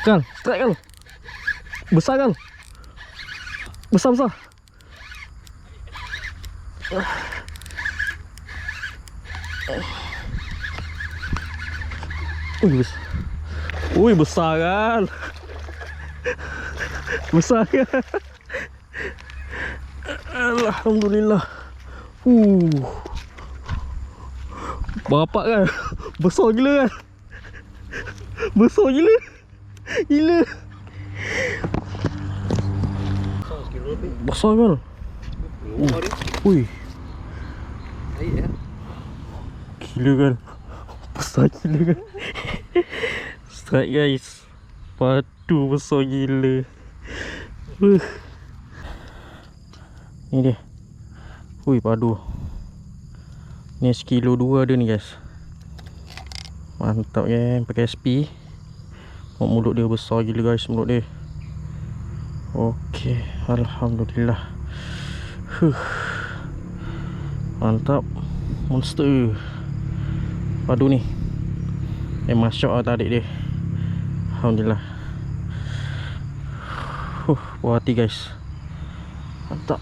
Kan, strike kan. Besar kan. Besar. Ui, besar kan. Besar kan. Alhamdulillah. Bapak kan. Besar gila kan. Besar gila. Gila. Besar kan. Ui. Gila kan. Besar gila kan. Strike guys. Padu besar gila. Ni dia. Ui, padu. Ni 1.2 kilo dia ni guys. Mantap kan. Pakai SP. Mulut dia besar gila guys. Mulut dia. Okey. Alhamdulillah. Mantap. Monster. Padu ni. Memang syok lah tarik dia. Alhamdulillah. Puas hati guys. Mantap.